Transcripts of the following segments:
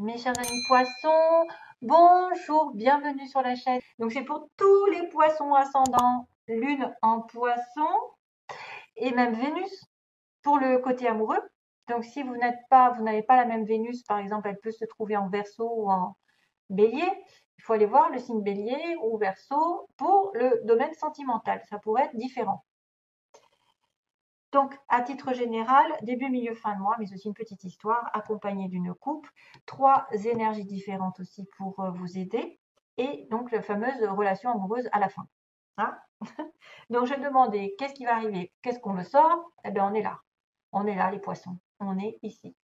Mes chers amis poissons, bonjour, bienvenue sur la chaîne. Donc c'est pour tous les poissons ascendants, lune en poisson et même Vénus pour le côté amoureux. Donc si vous n'avez pas la même Vénus, par exemple, elle peut se trouver en Verseau ou en Bélier. Il faut aller voir le signe Bélier ou Verseau pour le domaine sentimental. Ça pourrait être différent. Donc, à titre général, début, milieu, fin de mois, mais aussi une petite histoire accompagnée d'une coupe, 3 énergies différentes aussi pour vous aider, et donc la fameuse relation amoureuse à la fin. Hein. Donc, je demandais qu'est-ce qui va arriver, qu'est-ce qu'on me sort. Eh bien, on est là. On est là, les poissons. On est ici.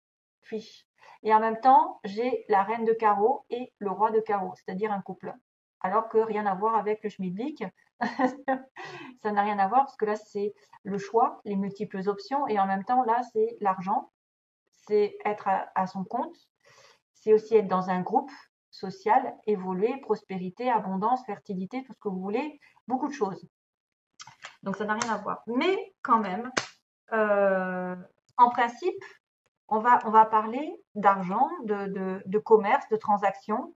Fiche. Et en même temps, j'ai la reine de carreau et le roi de carreau, c'est-à-dire un couple. Alors que rien à voir avec le schmilblick. Ça n'a rien à voir parce que là, c'est le choix, les multiples options. Et en même temps, là, c'est l'argent. C'est être à son compte. C'est aussi être dans un groupe social, évoluer, prospérité, abondance, fertilité, tout ce que vous voulez. Beaucoup de choses. Donc, ça n'a rien à voir. Mais quand même, en principe, on va parler d'argent, de commerce, de transactions.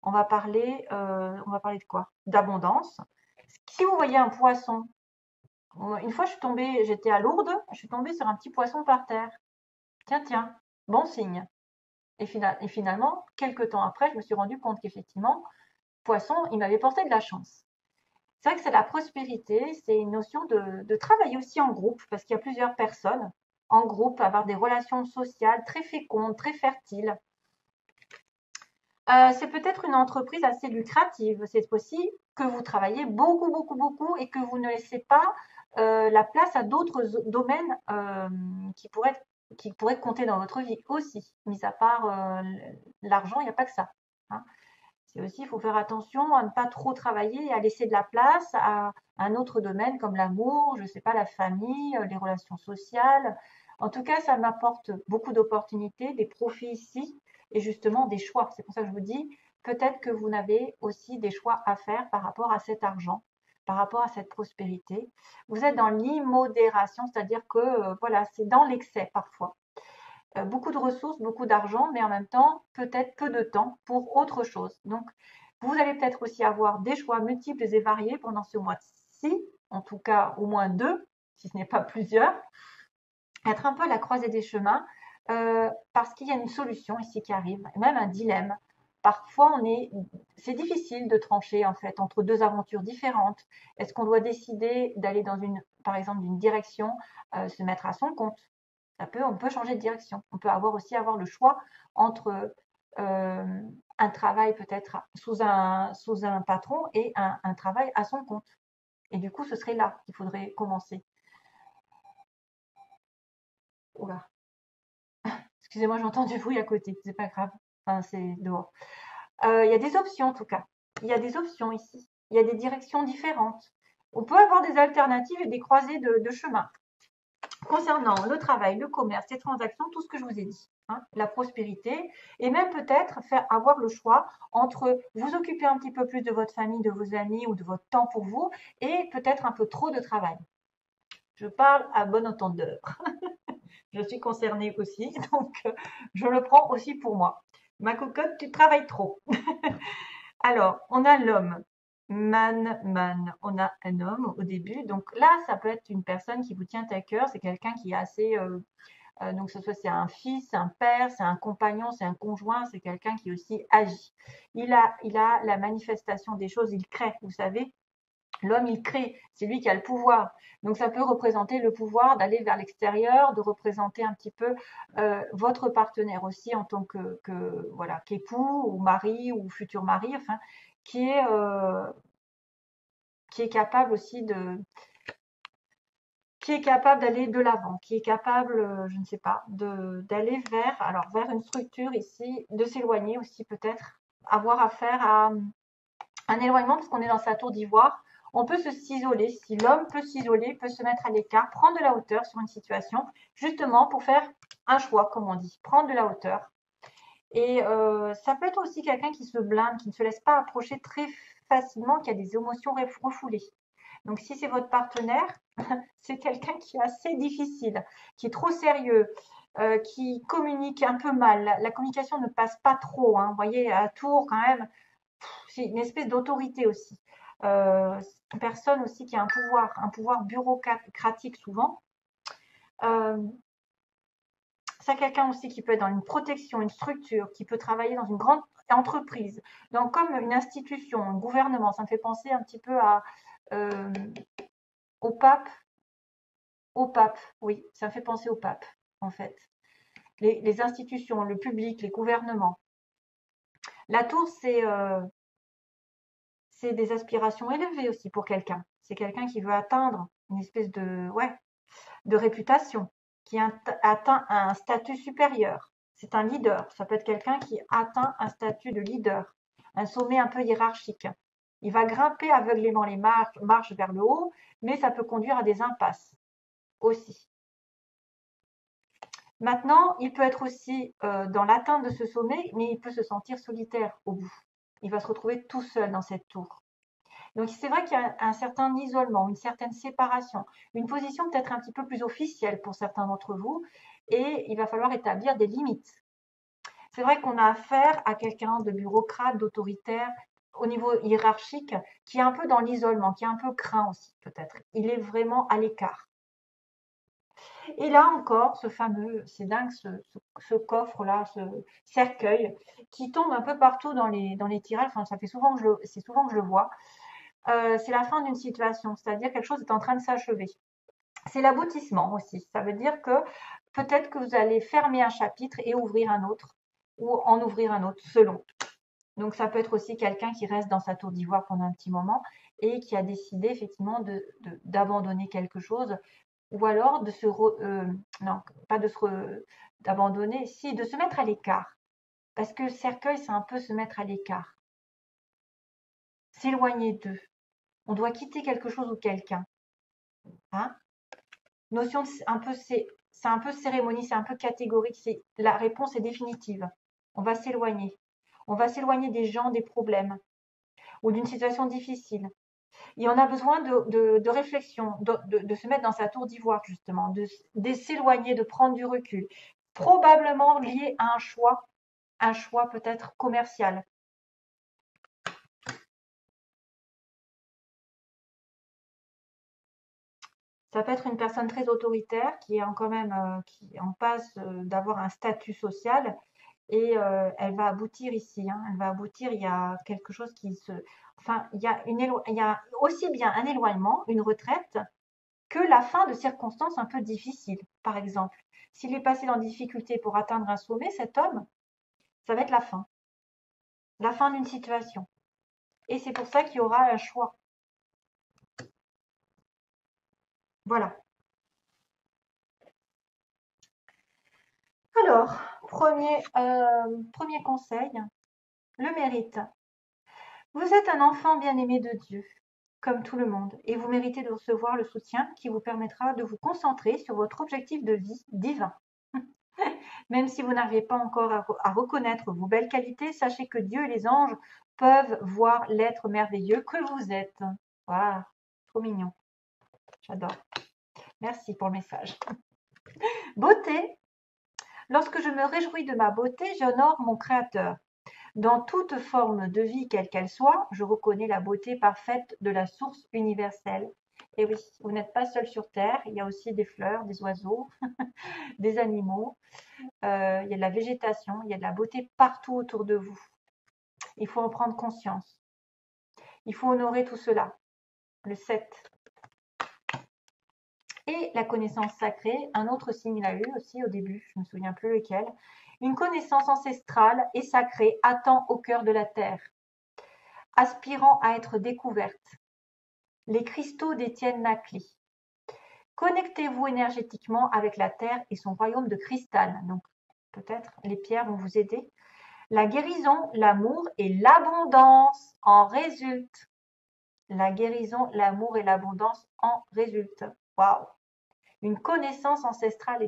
On va parler de quoi? D'abondance. Si vous voyez un poisson, une fois j'étais à Lourdes, je suis tombée sur un petit poisson par terre. Tiens, tiens, bon signe. Et finalement, quelques temps après, je me suis rendu compte qu'effectivement, poisson, il m'avait porté de la chance. C'est vrai que c'est la prospérité, c'est une notion de travailler aussi en groupe, parce qu'il y a plusieurs personnes en groupe, avoir des relations sociales très fécondes, très fertiles. C'est peut-être une entreprise assez lucrative. C'est aussi que vous travaillez beaucoup, beaucoup, beaucoup et que vous ne laissez pas la place à d'autres domaines qui pourraient compter dans votre vie aussi. Mis à part l'argent, il n'y a pas que ça. Hein. C'est aussi, il faut faire attention à ne pas trop travailler et à laisser de la place à un autre domaine comme l'amour, je ne sais pas, la famille, les relations sociales. En tout cas, ça m'apporte beaucoup d'opportunités, des profits ici et justement des choix. C'est pour ça que je vous dis, peut-être que vous avez aussi des choix à faire par rapport à cet argent, par rapport à cette prospérité. Vous êtes dans l'immodération, c'est-à-dire que voilà, c'est dans l'excès parfois. Beaucoup de ressources, beaucoup d'argent, mais en même temps, peut-être peu de temps pour autre chose. Donc, vous allez peut-être aussi avoir des choix multiples et variés pendant ce mois-ci, en tout cas au moins 2, si ce n'est pas plusieurs. Être un peu à la croisée des chemins, parce qu'il y a une solution ici qui arrive, même un dilemme. Parfois, c'est difficile de trancher en fait entre deux aventures différentes. Est-ce qu'on doit décider d'aller par exemple, d'une direction, se mettre à son compte? On peut changer de direction. On peut aussi avoir le choix entre un travail peut-être sous un patron et un travail à son compte. Et du coup, ce serait là qu'il faudrait commencer. Oula, excusez-moi, j'entends du bruit à côté. C'est pas grave. Enfin, c'est dehors. Il y a des options en tout cas. Il y a des options ici. Il y a des directions différentes. On peut avoir des alternatives et des croisées de chemin. Concernant le travail, le commerce, les transactions, tout ce que je vous ai dit, hein, la prospérité, et même peut-être avoir le choix entre vous occuper un petit peu plus de votre famille, de vos amis ou de votre temps pour vous, et peut-être un peu trop de travail. Je parle à bon entendeur. Je suis concernée aussi, donc je le prends aussi pour moi. Ma cocotte, tu travailles trop. Alors, on a l'homme. Man. On a un homme au début. Donc là, ça peut être une personne qui vous tient à cœur. C'est quelqu'un qui est assez. Donc, c'est un fils, c'est un père, c'est un compagnon, c'est un conjoint, c'est quelqu'un qui aussi agit. Il a la manifestation des choses, il crée, vous savez. L'homme, il crée, c'est lui qui a le pouvoir. Donc, ça peut représenter le pouvoir d'aller vers l'extérieur, de représenter un petit peu votre partenaire aussi en tant voilà, qu'époux ou mari ou futur mari, enfin, qui est, euh, qui est capable aussi qui est capable d'aller de l'avant, qui est capable, je ne sais pas, d'aller vers une structure ici, de s'éloigner aussi peut-être, avoir affaire à un éloignement parce qu'on est dans sa tour d'ivoire. On peut s'isoler, si l'homme peut s'isoler, peut se mettre à l'écart, prendre de la hauteur sur une situation, justement pour faire un choix, comme on dit, prendre de la hauteur. Et ça peut être aussi quelqu'un qui se blinde, qui ne se laisse pas approcher très facilement, qui a des émotions refoulées. Donc si c'est votre partenaire, c'est quelqu'un qui est assez difficile, qui est trop sérieux, qui communique un peu mal. La communication ne passe pas trop, hein. Vous voyez, à Tours, quand même, c'est une espèce d'autorité aussi. Une personne aussi qui a un pouvoir bureaucratique souvent. Euh, c'est quelqu'un aussi qui peut être dans une protection, une structure, qui peut travailler dans une grande entreprise, donc comme une institution, un gouvernement. Ça me fait penser un petit peu euh, au pape. Au pape, oui, ça me fait penser au pape, en fait. Les institutions, le public, les gouvernements. La tour, c'est des aspirations élevées aussi pour quelqu'un. C'est quelqu'un qui veut atteindre une espèce de réputation, qui atteint un statut supérieur. C'est un leader. Ça peut être quelqu'un qui atteint un statut de leader, un sommet un peu hiérarchique. Il va grimper aveuglément les marches vers le haut, mais ça peut conduire à des impasses aussi. Maintenant, il peut être aussi dans l'atteinte de ce sommet, mais il peut se sentir solitaire au bout. Il va se retrouver tout seul dans cette tour. Donc c'est vrai qu'il y a un certain isolement, une certaine séparation, une position peut-être un petit peu plus officielle pour certains d'entre vous, et il va falloir établir des limites. C'est vrai qu'on a affaire à quelqu'un de bureaucrate, d'autoritaire, au niveau hiérarchique, qui est un peu dans l'isolement, qui est un peu craint aussi peut-être. Il est vraiment à l'écart. Et là encore, c'est dingue, ce coffre-là, ce cercueil, qui tombe un peu partout dans les tirages. Enfin, c'est souvent que je le vois. C'est la fin d'une situation, c'est-à-dire quelque chose est en train de s'achever. C'est l'aboutissement aussi. Ça veut dire que peut-être que vous allez fermer un chapitre et ouvrir un autre, ou en ouvrir un autre, selon. Donc ça peut être aussi quelqu'un qui reste dans sa tour d'ivoire pendant un petit moment et qui a décidé effectivement d'abandonner quelque chose, ou alors non, pas d'abandonner, si, de se mettre à l'écart. Parce que cercueil, c'est un peu se mettre à l'écart. S'éloigner d'eux. On doit quitter quelque chose ou quelqu'un. Hein? Notion c'est un peu cérémonie, c'est un peu catégorique. La réponse est définitive. On va s'éloigner. On va s'éloigner des gens, des problèmes ou d'une situation difficile. Et on a besoin de réflexion, de se mettre dans sa tour d'ivoire justement, de s'éloigner, de prendre du recul. Probablement lié à un choix peut-être commercial. Ça peut être une personne très autoritaire qui est quand même qui en passe d'avoir un statut social et elle va aboutir ici. Hein. Elle va aboutir. Il y a quelque chose enfin, il y a aussi bien un éloignement, une retraite, que la fin de circonstances un peu difficiles. Par exemple, s'il est passé dans des difficultés pour atteindre un sommet, cet homme, ça va être la fin d'une situation. Et c'est pour ça qu'il y aura un choix. Voilà. Alors, premier conseil, le mérite. Vous êtes un enfant bien-aimé de Dieu, comme tout le monde, et vous méritez de recevoir le soutien qui vous permettra de vous concentrer sur votre objectif de vie divin. Même si vous n'arrivez pas encore à reconnaître vos belles qualités, sachez que Dieu et les anges peuvent voir l'être merveilleux que vous êtes. Waouh, trop mignon. J'adore. Merci pour le message. Beauté. Lorsque je me réjouis de ma beauté, j'honore mon Créateur. Dans toute forme de vie, quelle qu'elle soit, je reconnais la beauté parfaite de la source universelle. Et oui, vous n'êtes pas seul sur Terre, il y a aussi des fleurs, des oiseaux, des animaux, il y a de la végétation, il y a de la beauté partout autour de vous. Il faut en prendre conscience. Il faut honorer tout cela. Le 7. Et la connaissance sacrée, un autre signe il a eu aussi au début, je ne me souviens plus lequel. Une connaissance ancestrale et sacrée attend au cœur de la terre, aspirant à être découverte. Les cristaux détiennent la clé. Connectez-vous énergétiquement avec la terre et son royaume de cristal. Donc, peut-être les pierres vont vous aider. La guérison, l'amour et l'abondance en résultent. La guérison, l'amour et l'abondance en résultent. Waouh! Une connaissance ancestrale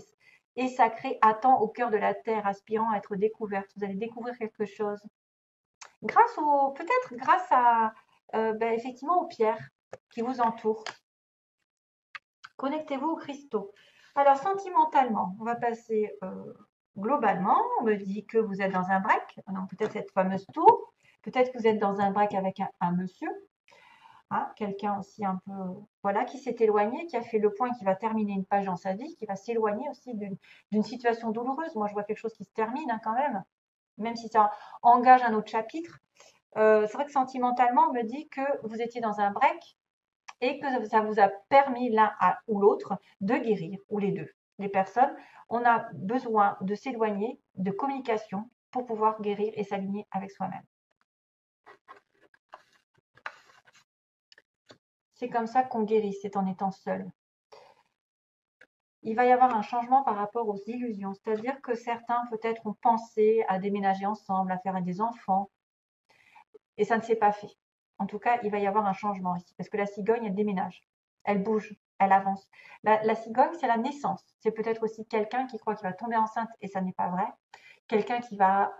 et sacrée attend au cœur de la terre, aspirant à être découverte. Vous allez découvrir quelque chose. Peut-être grâce à, effectivement, aux pierres qui vous entourent. Connectez-vous aux cristaux. Alors, sentimentalement, on va passer globalement. On me dit que vous êtes dans un break, donc peut-être cette fameuse tour. Peut-être que vous êtes dans un break avec un monsieur, hein, quelqu'un aussi un peu, voilà, qui s'est éloigné, qui a fait le point, qui va terminer une page dans sa vie, qui va s'éloigner aussi d'une situation douloureuse. Moi, je vois quelque chose qui se termine hein, quand même si ça engage un autre chapitre. C'est vrai que sentimentalement, on me dit que vous étiez dans un break et que ça vous a permis l'un ou l'autre de guérir, ou les deux. Les personnes, on a besoin de s'éloigner, de communication pour pouvoir guérir et s'aligner avec soi-même. C'est comme ça qu'on guérit, c'est en étant seul. Il va y avoir un changement par rapport aux illusions, c'est-à-dire que certains peut-être ont pensé à déménager ensemble, à faire des enfants, et ça ne s'est pas fait. En tout cas, il va y avoir un changement ici, parce que la cigogne, elle déménage, elle bouge, elle avance. La cigogne, c'est la naissance. C'est peut-être aussi quelqu'un qui croit qu'il va tomber enceinte, et ça n'est pas vrai. Quelqu'un qui va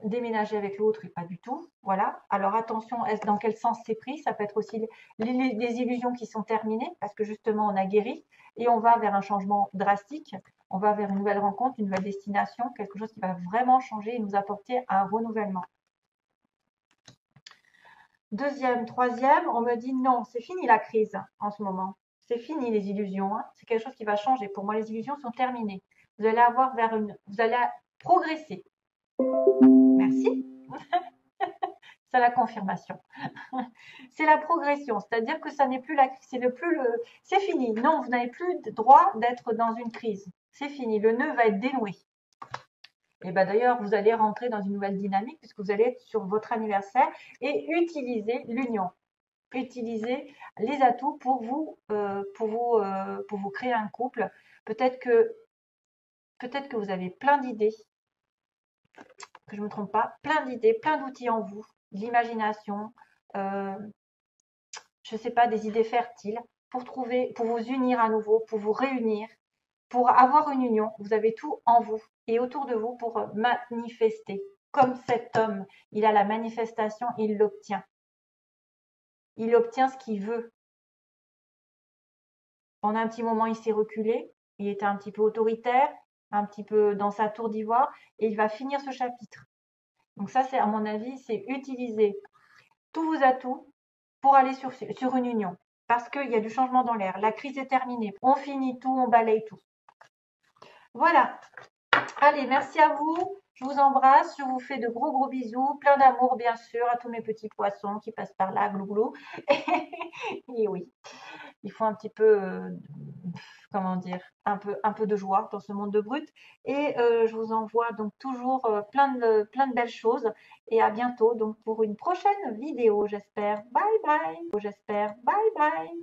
déménager avec l'autre, et pas du tout. Voilà. Alors attention, dans quel sens c'est pris? Ça peut être aussi les illusions qui sont terminées, parce que justement, on a guéri, et on va vers un changement drastique. On va vers une nouvelle rencontre, une nouvelle destination, quelque chose qui va vraiment changer et nous apporter un renouvellement. Deuxième, troisième, on me dit non, c'est fini la crise en ce moment. C'est fini les illusions. Hein. C'est quelque chose qui va changer. Pour moi, les illusions sont terminées. Vous allez avoir vous allez progresser. Merci. C'est la confirmation. C'est la progression, c'est-à-dire que ça n'est plus la crise, c'est fini. Non, vous n'avez plus le droit d'être dans une crise. C'est fini. Le nœud va être dénoué. Et ben d'ailleurs, vous allez rentrer dans une nouvelle dynamique puisque vous allez être sur votre anniversaire et utiliser l'union. Utiliser les atouts pour vous créer un couple. Peut-être que vous avez plein d'idées, que je ne me trompe pas, plein d'idées, plein d'outils en vous, de l'imagination, je ne sais pas, des idées fertiles pour vous unir à nouveau, pour vous réunir, pour avoir une union. Vous avez tout en vous et autour de vous pour manifester. Comme cet homme, il a la manifestation, il l'obtient. Il obtient ce qu'il veut. Pendant un petit moment, il s'est reculé, il était un petit peu autoritaire, un petit peu dans sa tour d'ivoire, et il va finir ce chapitre. Donc ça, c'est à mon avis, c'est utiliser tous vos atouts pour aller sur une union. Parce qu'il y a du changement dans l'air. La crise est terminée. On finit tout, on balaye tout. Voilà. Allez, merci à vous. Je vous embrasse. Je vous fais de gros gros bisous. Plein d'amour, bien sûr, à tous mes petits poissons qui passent par là, glou-glou. Et oui, il faut un petit peu, comment dire, un peu de joie dans ce monde de brut. Et je vous envoie donc toujours plein de belles choses. Et à bientôt donc pour une prochaine vidéo, j'espère. Bye bye. J'espère. Bye bye.